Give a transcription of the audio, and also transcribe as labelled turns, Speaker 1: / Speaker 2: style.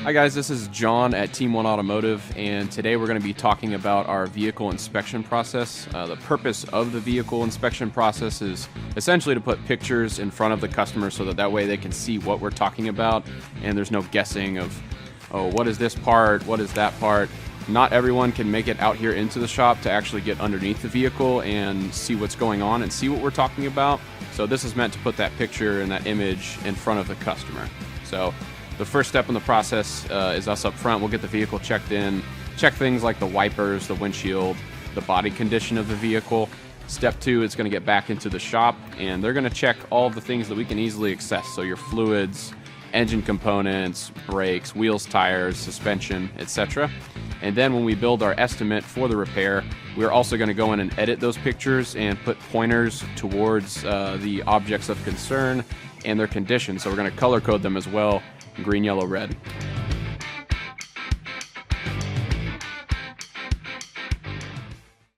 Speaker 1: Hi guys, this is John at Team One Automotive, and today we're going to be talking about our vehicle inspection process. The purpose of the vehicle inspection process is essentially to put pictures in front of the customer so that way they can see what we're talking about, and there's no guessing of, oh, what is this part, what is that part. Not everyone can make it out here into the shop to actually get underneath the vehicle and see what's going on and see what we're talking about. So this is meant to put that picture and that image in front of the customer. So the first step in the process is us up front. We'll get the vehicle checked in, check things like the wipers, the windshield, the body condition of the vehicle. Step 2 is going to get back into the shop, and they're going to check all of the things that we can easily access. So your fluids, engine components, brakes, wheels, tires, suspension, etc. And then when we build our estimate for the repair, we're also going to go in and edit those pictures and put pointers towards the objects of concern and their condition. So we're going to color code them as well, green, yellow, red.